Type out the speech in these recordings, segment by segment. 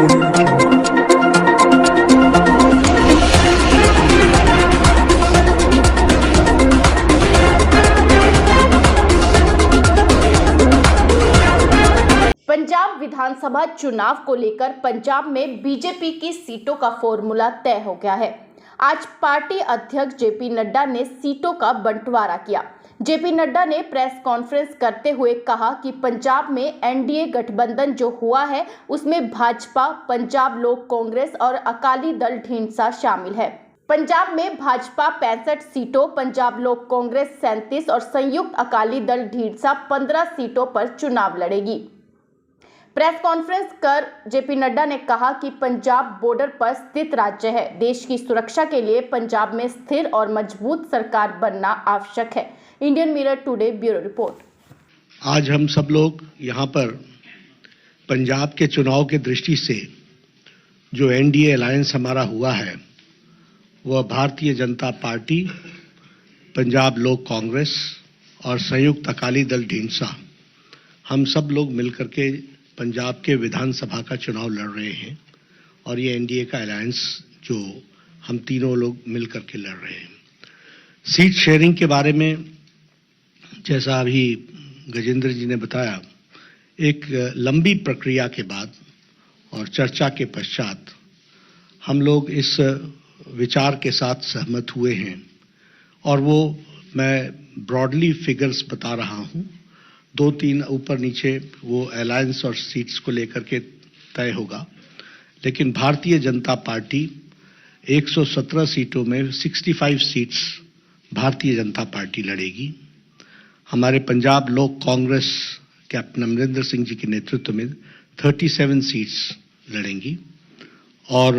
पंजाब विधानसभा चुनाव को लेकर पंजाब में बीजेपी की सीटों का फॉर्मूला तय हो गया है। आज पार्टी अध्यक्ष जेपी नड्डा ने सीटों का बंटवारा किया। जेपी नड्डा ने प्रेस कॉन्फ्रेंस करते हुए कहा कि पंजाब में एनडीए गठबंधन जो हुआ है उसमें भाजपा, पंजाब लोक कांग्रेस और अकाली दल ढींढसा शामिल है। पंजाब में भाजपा 65 सीटों, पंजाब लोक कांग्रेस 37 और संयुक्त अकाली दल ढींढसा 15 सीटों पर चुनाव लड़ेगी। प्रेस कॉन्फ्रेंस कर जेपी नड्डा ने कहा कि पंजाब बॉर्डर पर स्थित राज्य है। देश की सुरक्षा के लिए पंजाब में स्थिर और मजबूत सरकार बनना आवश्यक है। Indian mirror today bureau report. आज हम सब लोग यहाँ पर पंजाब के चुनाव के दृष्टि से जो एनडीए अलायंस हमारा हुआ है वह भारतीय जनता पार्टी, पंजाब लोक कांग्रेस और संयुक्त अकाली दल ढींढसा, हम सब लोग मिलकर के पंजाब के विधानसभा का चुनाव लड़ रहे हैं और ये एनडीए का अलायंस जो हम तीनों लोग मिलकर के लड़ रहे हैं। सीट शेयरिंग के बारे में जैसा अभी गजेंद्र जी ने बताया, एक लंबी प्रक्रिया के बाद और चर्चा के पश्चात हम लोग इस विचार के साथ सहमत हुए हैं और वो मैं ब्रॉडली फिगर्स बता रहा हूँ। 2-3 ऊपर नीचे वो अलायंस और सीट्स को लेकर के तय होगा, लेकिन भारतीय जनता पार्टी 117 सीटों में 65 सीट्स भारतीय जनता पार्टी लड़ेगी। हमारे पंजाब लोक कांग्रेस कैप्टन अमरिंदर सिंह जी के नेतृत्व में 37 सीट्स लड़ेंगी और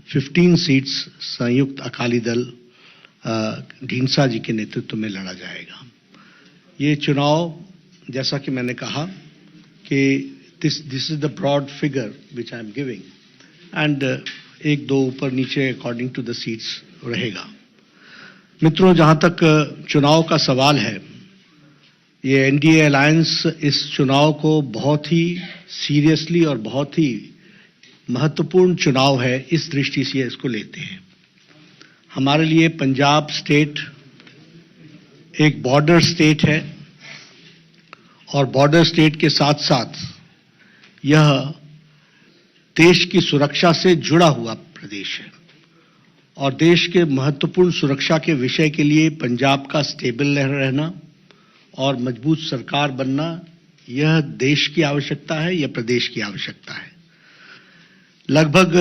15 सीट्स संयुक्त अकाली दल ढींढसा जी के नेतृत्व में लड़ा जाएगा। ये चुनाव, जैसा कि मैंने कहा कि this is the broad figure which I am giving and 1-2 ऊपर नीचे अकॉर्डिंग टू द सीट्स रहेगा। मित्रों, जहां तक चुनाव का सवाल है, ये एनडीए अलायंस इस चुनाव को बहुत ही सीरियसली और बहुत ही महत्वपूर्ण चुनाव है, इस दृष्टि से इसको लेते हैं। हमारे लिए पंजाब स्टेट एक बॉर्डर स्टेट है और बॉर्डर स्टेट के साथ साथ यह देश की सुरक्षा से जुड़ा हुआ प्रदेश है और देश के महत्वपूर्ण सुरक्षा के विषय के लिए पंजाब का स्टेबल रहना और मजबूत सरकार बनना, यह देश की आवश्यकता है, यह प्रदेश की आवश्यकता है। लगभग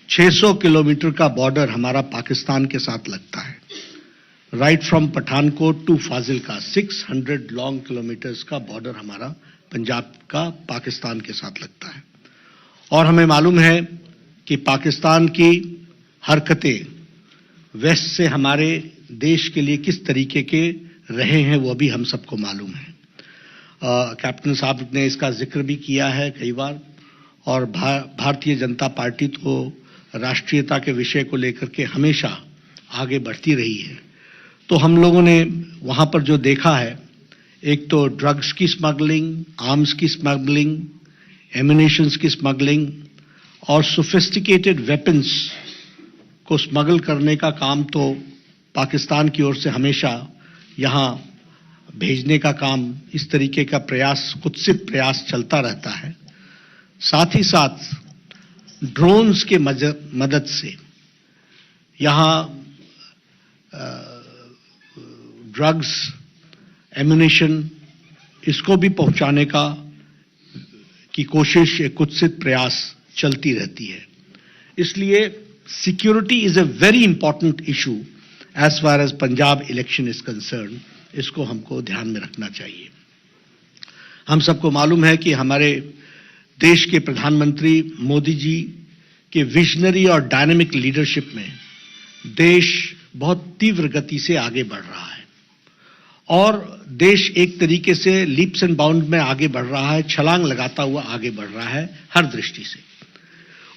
600 किलोमीटर का बॉर्डर हमारा पाकिस्तान के साथ लगता है। Right from Pathankot to Fazilka 600 long kilometres का बॉर्डर हमारा पंजाब का पाकिस्तान के साथ लगता है और हमें मालूम है कि पाकिस्तान की हरकतें वेस्ट से हमारे देश के लिए किस तरीके के रहे हैं वो भी हम सबको मालूम है। कैप्टन साहब ने इसका जिक्र भी किया है कई बार और भारतीय जनता पार्टी तो राष्ट्रीयता के विषय को लेकर के हमेशा आगे बढ़ती रही है। तो हम लोगों ने वहां पर जो देखा है, एक तो ड्रग्स की स्मगलिंग, आर्म्स की स्मगलिंग, एम्यूनिशंस की स्मगलिंग और सोफिस्टिकेटेड वेपन्स को स्मगल करने का काम तो पाकिस्तान की ओर से हमेशा यहां भेजने का काम, इस तरीके का प्रयास, कुत्सित प्रयास चलता रहता है। साथ ही साथ ड्रोन्स के मदद से यहां ड्रग्स, एम्यूनिशन, इसको भी पहुंचाने की कोशिश, एक कुत्सित प्रयास चलती रहती है। इसलिए security is a very important issue as far as Punjab election is concern. इसको हमको ध्यान में रखना चाहिए। हम सबको मालूम है कि हमारे देश के प्रधानमंत्री मोदी जी के विजनरी और डायनेमिक लीडरशिप में देश बहुत तीव्र गति से आगे बढ़ रहा है और देश एक तरीके से लीप्स एंड बाउंड में आगे बढ़ रहा है, छलांग लगाता हुआ आगे बढ़ रहा है हर दृष्टि से।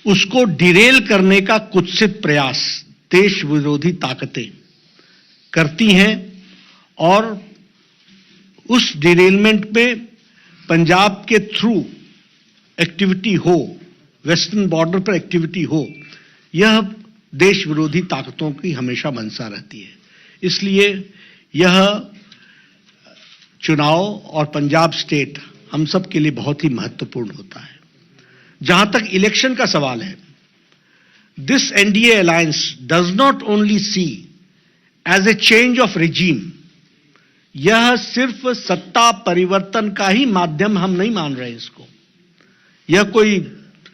उसको डिरेल करने का कुत्सित प्रयास देश विरोधी ताकतें करती हैं और उस डिरेलमेंट में पंजाब के थ्रू एक्टिविटी हो, वेस्टर्न बॉर्डर पर एक्टिविटी हो, यह देश विरोधी ताकतों की हमेशा मंशा रहती है। इसलिए यह चुनाव और पंजाब स्टेट हम सब के लिए बहुत ही महत्वपूर्ण होता है। जहां तक इलेक्शन का सवाल है, this NDA alliance does not only see as a change of regime, यह सिर्फ सत्ता परिवर्तन का ही माध्यम हम नहीं मान रहे इसको। यह कोई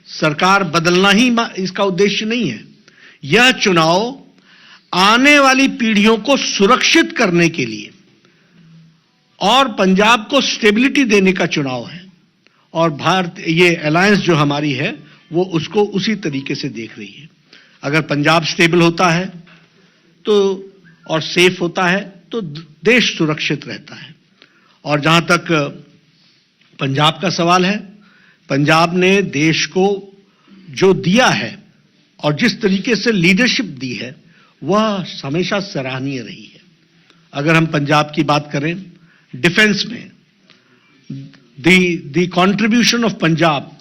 सरकार बदलना ही इसका उद्देश्य नहीं है। यह चुनाव आने वाली पीढ़ियों को सुरक्षित करने के लिए और पंजाब को स्टेबिलिटी देने का चुनाव है। और भारत, ये अलायंस जो हमारी है, वो उसको उसी तरीके से देख रही है। अगर पंजाब स्टेबल होता है तो और सेफ होता है तो देश सुरक्षित रहता है। और जहां तक पंजाब का सवाल है, पंजाब ने देश को जो दिया है और जिस तरीके से लीडरशिप दी है, वह हमेशा सराहनीय रही है। अगर हम पंजाब की बात करें, डिफेंस में the contribution of Punjab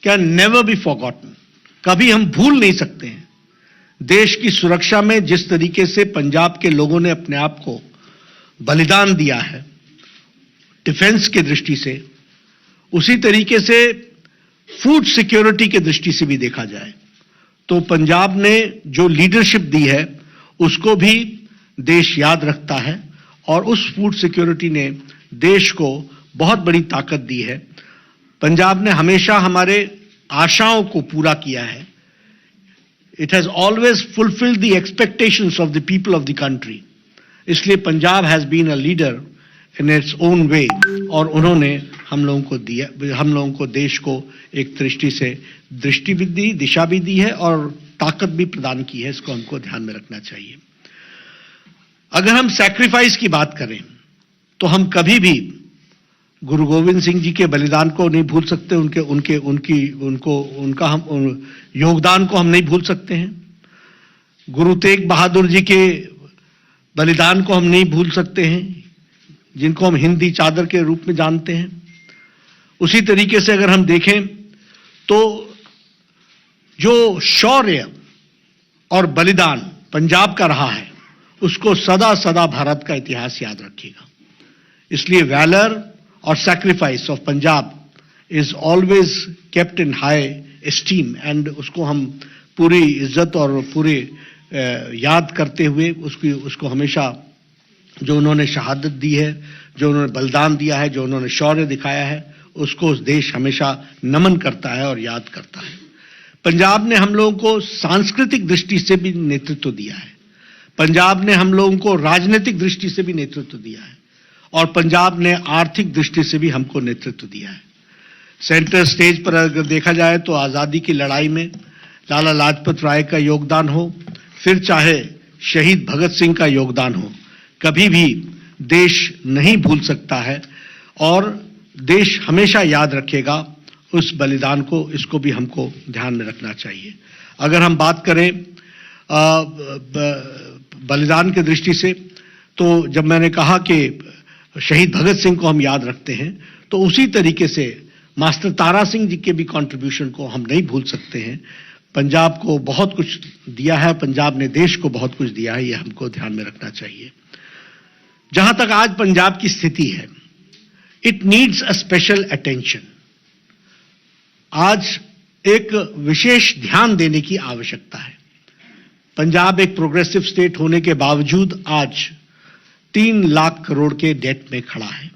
can never be forgotten, कभी हम भूल नहीं सकते हैं। देश की सुरक्षा में जिस तरीके से पंजाब के लोगों ने अपने आप को बलिदान दिया है डिफेंस की दृष्टि से, उसी तरीके से फूड सिक्योरिटी की दृष्टि से भी देखा जाए तो पंजाब ने जो लीडरशिप दी है उसको भी देश याद रखता है। और उस फूड सिक्योरिटी ने देश को बहुत बड़ी ताकत दी है। पंजाब ने हमेशा हमारे आशाओं को पूरा किया है। It has always fulfilled the expectations of the people of the country. इसलिए Punjab has been a leader in its own way, और उन्होंने हम लोगों को दिया, हम लोगों को देश को एक दृष्टि से दृष्टि भी दी, दिशा भी दी है और ताकत भी प्रदान की है। इसको हमको ध्यान में रखना चाहिए। अगर हम सैक्रिफाइस की बात करें तो हम कभी भी गुरु गोविंद सिंह जी के बलिदान को नहीं भूल सकते, उनका हम योगदान को हम नहीं भूल सकते हैं। गुरु तेग बहादुर जी के बलिदान को हम नहीं भूल सकते हैं, जिनको हम हिंदी चादर के रूप में जानते हैं। उसी तरीके से अगर हम देखें तो जो शौर्य और बलिदान पंजाब का रहा है, उसको सदा सदा भारत का इतिहास याद रखेगा। इसलिए वैलर और sacrifice of Punjab is always kept in high esteem, and उसको हम पूरी इज्जत और पूरे याद करते हुए उसको हमेशा जो उन्होंने शहादत दी है, जो उन्होंने बलिदान दिया है, जो उन्होंने शौर्य दिखाया है, उसको देश हमेशा नमन करता है और याद करता है। पंजाब ने हम लोगों को सांस्कृतिक दृष्टि से भी नेतृत्व दिया है। पंजाब ने हम लोगों को राजनीतिक दृष्टि से भी नेतृत्व दिया है, और पंजाब ने आर्थिक दृष्टि से भी हमको नेतृत्व दिया है। सेंटर स्टेज पर अगर देखा जाए तो आज़ादी की लड़ाई में लाला लाजपत राय का योगदान हो, फिर चाहे शहीद भगत सिंह का योगदान हो, कभी भी देश नहीं भूल सकता है और देश हमेशा याद रखेगा उस बलिदान को। इसको भी हमको ध्यान में रखना चाहिए। अगर हम बात करें बलिदान की दृष्टि से, तो जब मैंने कहा कि शहीद भगत सिंह को हम याद रखते हैं, तो उसी तरीके से मास्टर तारा सिंह जी के भी कंट्रीब्यूशन को हम नहीं भूल सकते हैं। पंजाब को बहुत कुछ दिया है, पंजाब ने देश को बहुत कुछ दिया है, ये हमको ध्यान में रखना चाहिए। जहां तक आज पंजाब की स्थिति है, it needs a special attention. आज एक विशेष ध्यान देने की आवश्यकता है। पंजाब एक प्रोग्रेसिव स्टेट होने के बावजूद आज 3 लाख करोड़ के डेट में खड़ा है,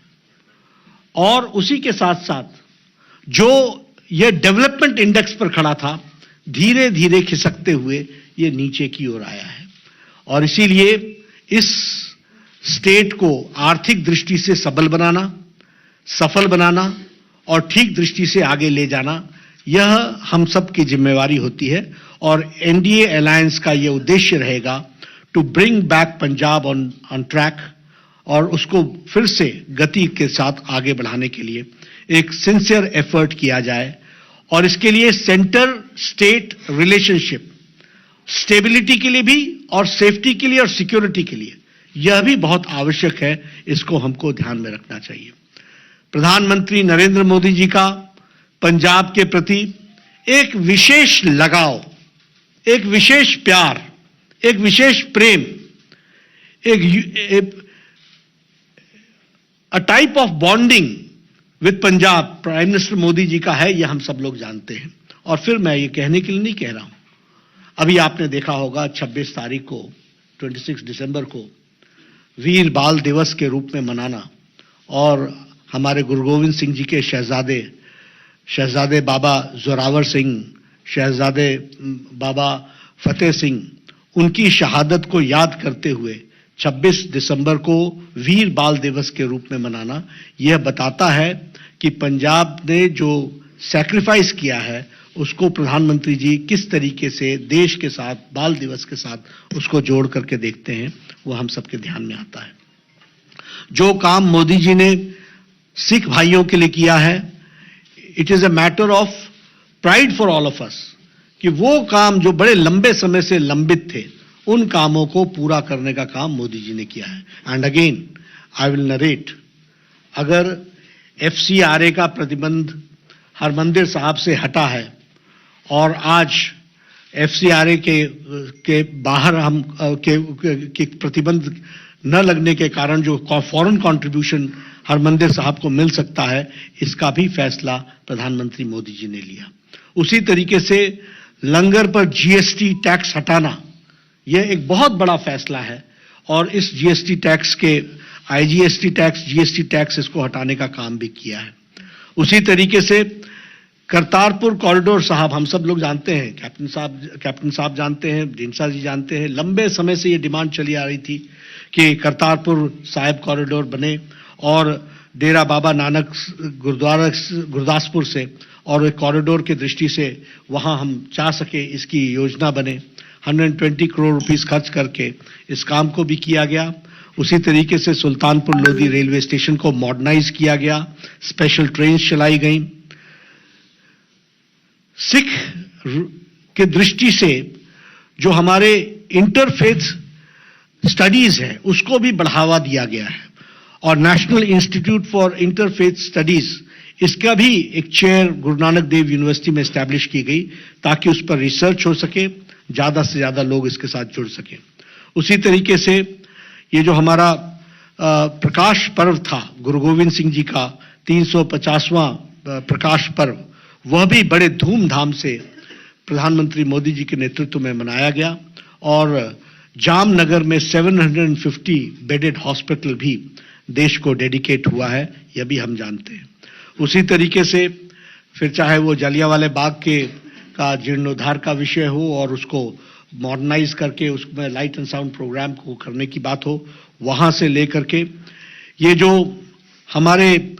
और उसी के साथ साथ जो ये डेवलपमेंट इंडेक्स पर खड़ा था, धीरे धीरे खिसकते हुए ये नीचे की ओर आया है। और इसीलिए इस स्टेट को आर्थिक दृष्टि से सबल बनाना, सफल बनाना और ठीक दृष्टि से आगे ले जाना, यह हम सब की जिम्मेवारी होती है। और एनडीए अलायंस का यह उद्देश्य रहेगा to bring back Punjab on track, और उसको फिर से गति के साथ आगे बढ़ाने के लिए एक सिंसियर एफर्ट किया जाए। और इसके लिए सेंटर स्टेट रिलेशनशिप स्टेबिलिटी के लिए भी और सेफ्टी के लिए और सिक्योरिटी के लिए यह भी बहुत आवश्यक है। इसको हमको ध्यान में रखना चाहिए। प्रधानमंत्री नरेंद्र मोदी जी का पंजाब के प्रति एक विशेष लगाव, एक विशेष प्यार, एक विशेष प्रेम, a type of bonding with Punjab prime minister Modi ji का है, यह हम सब लोग जानते हैं। और फिर मैं ये कहने के लिए नहीं कह रहा हूं, अभी आपने देखा होगा 26 तारीख को, 26 दिसंबर को वीर बाल दिवस के रूप में मनाना और हमारे गुरु गोविंद सिंह जी के शहजादे बाबा जोरावर सिंह, शहजादे बाबा फतेह सिंह, उनकी शहादत को याद करते हुए 26 दिसंबर को वीर बाल दिवस के रूप में मनाना, यह बताता है कि पंजाब ने जो सैक्रिफाइस किया है उसको प्रधानमंत्री जी किस तरीके से देश के साथ, बाल दिवस के साथ उसको जोड़ करके देखते हैं, वो हम सबके ध्यान में आता है। जो काम मोदी जी ने सिख भाइयों के लिए किया है, it is a matter of pride for all of us, कि वो काम जो बड़े लंबे समय से लंबित थे, उन कामों को पूरा करने का काम मोदी जी ने किया है। And again I will narrate, अगर FCRA का प्रतिबंध हरमंदिर साहब से हटा है और आज FCRA के बाहर हम के प्रतिबंध न लगने के कारण जो फॉरेन कंट्रीब्यूशन हरमंदिर साहब को मिल सकता है, इसका भी फैसला प्रधानमंत्री मोदी जी ने लिया। उसी तरीके से लंगर पर GST टैक्स हटाना, यह एक बहुत बड़ा फैसला है और इस GST टैक्स के IGST टैक्स, GST टैक्स, इसको हटाने का काम भी किया है। उसी तरीके से करतारपुर कॉरिडोर साहब, हम सब लोग जानते हैं, कैप्टन साहब जानते हैं, ढींडसा जी जानते हैं, लंबे समय से ये डिमांड चली आ रही थी कि करतारपुर साहिब कॉरिडोर बने और डेरा बाबा नानक गुरुद्वारा गुरदासपुर से और एक कॉरिडोर की दृष्टि से वहां हम चाह सके इसकी योजना बने। 120 करोड़ रुपीस खर्च करके इस काम को भी किया गया। उसी तरीके से सुल्तानपुर लोधी रेलवे स्टेशन को मॉडर्नाइज किया गया, स्पेशल ट्रेन चलाई गई। सिख के दृष्टि से जो हमारे इंटरफेथ स्टडीज है उसको भी बढ़ावा दिया गया है और national institute for interfaith studies, इसका भी एक चेयर गुरु नानक देव यूनिवर्सिटी में एस्टैब्लिश की गई ताकि उस पर रिसर्च हो सके, ज्यादा से ज्यादा लोग इसके साथ जुड़ सके। उसी तरीके से ये जो हमारा प्रकाश पर्व था, गुरु गोविंद सिंह जी का 350वां प्रकाश पर्व, वह भी बड़े धूमधाम से प्रधानमंत्री मोदी जी के नेतृत्व में मनाया गया और जामनगर में 750 बेडेड हॉस्पिटल भी देश को डेडिकेट हुआ है, यह भी हम जानते हैं। उसी तरीके से फिर चाहे वो जलियांवाला बाग का जीर्णोद्धार का विषय हो और उसको मॉडर्नाइज करके उसमें लाइट एंड साउंड प्रोग्राम को करने की बात हो, वहां से लेकर के ये जो हमारे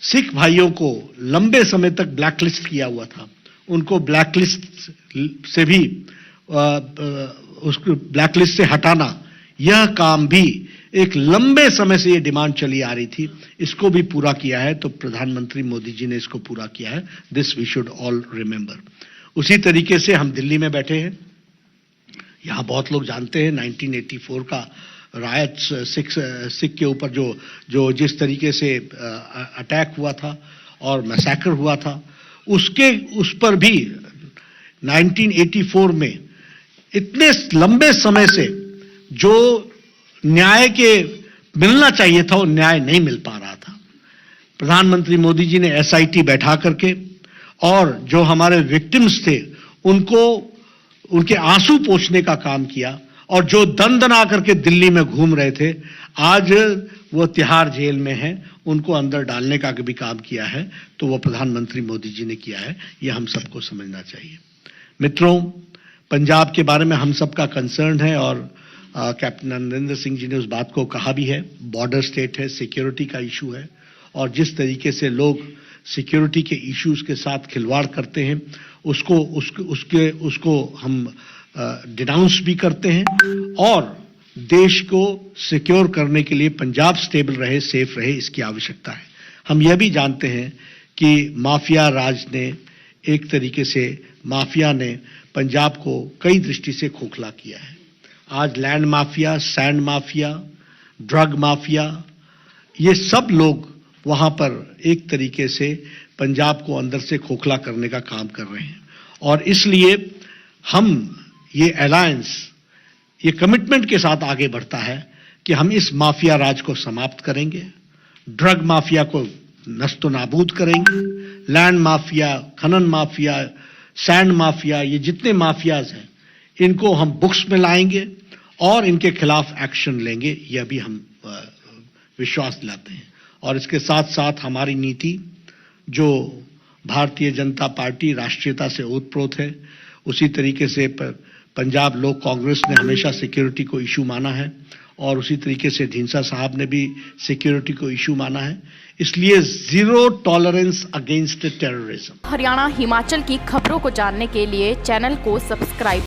सिख भाइयों को लंबे समय तक ब्लैकलिस्ट किया हुआ था, उनको ब्लैकलिस्ट से भी उसको ब्लैकलिस्ट से हटाना, यह काम भी एक लंबे समय से ये डिमांड चली आ रही थी, इसको भी पूरा किया है। तो प्रधानमंत्री मोदी जी ने इसको पूरा किया है। This we should all remember. उसी तरीके से हम दिल्ली में बैठे हैं, यहां बहुत लोग जानते हैं 1984 का रायट सिख के ऊपर जो जिस तरीके से अटैक हुआ था और मैसेकर हुआ था, उस पर भी 1984 में इतने लंबे समय से जो न्याय के मिलना चाहिए था, वो न्याय नहीं मिल पा रहा था। प्रधानमंत्री मोदी जी ने SIT बैठा करके और जो हमारे विक्टिम्स थे उनको उनके आंसू पोंछने का काम किया और जो दंदना करके दिल्ली में घूम रहे थे, आज वो तिहाड़ जेल में हैं, उनको अंदर डालने का भी काम किया है, तो वो प्रधानमंत्री मोदी जी ने किया है। ये हम सबको समझना चाहिए। मित्रों, पंजाब के बारे में हम सबका कंसर्न है और कैप्टन अमरिंदर सिंह जी ने उस बात को कहा भी है। बॉर्डर स्टेट है, सिक्योरिटी का इशू है और जिस तरीके से लोग सिक्योरिटी के इश्यूज के साथ खिलवाड़ करते हैं, उसको हम डिनाउंस भी करते हैं और देश को सिक्योर करने के लिए पंजाब स्टेबल रहे, सेफ रहे, इसकी आवश्यकता है। हम यह भी जानते हैं कि माफिया राज ने, एक तरीके से माफिया ने पंजाब को कई दृष्टि से खोखला किया है। आज land mafia, sand mafia, drug mafia, ये सब लोग वहां पर एक तरीके से पंजाब को अंदर से खोखला करने का काम कर रहे हैं और इसलिए हम ये अलायंस ये कमिटमेंट के साथ आगे बढ़ता है कि हम इस माफिया राज को समाप्त करेंगे, ड्रग माफिया को नस्तो नाबूद करेंगे, लैंड माफिया, खनन माफिया, सैंड माफिया, ये जितने माफियाज हैं इनको हम बुक्स में लाएंगे और इनके खिलाफ एक्शन लेंगे, यह भी हम विश्वास दिलाते हैं। और इसके साथ साथ हमारी नीति जो भारतीय जनता पार्टी राष्ट्रीयता से ओतप्रोत है, उसी तरीके से पंजाब लोक कांग्रेस ने हमेशा सिक्योरिटी को इशू माना है और उसी तरीके से ढींसा साहब ने भी सिक्योरिटी को इशू माना है। इसलिए zero tolerance against terrorism. Haryana Himachal की खबरों को जानने के लिए चैनल को सब्सक्राइब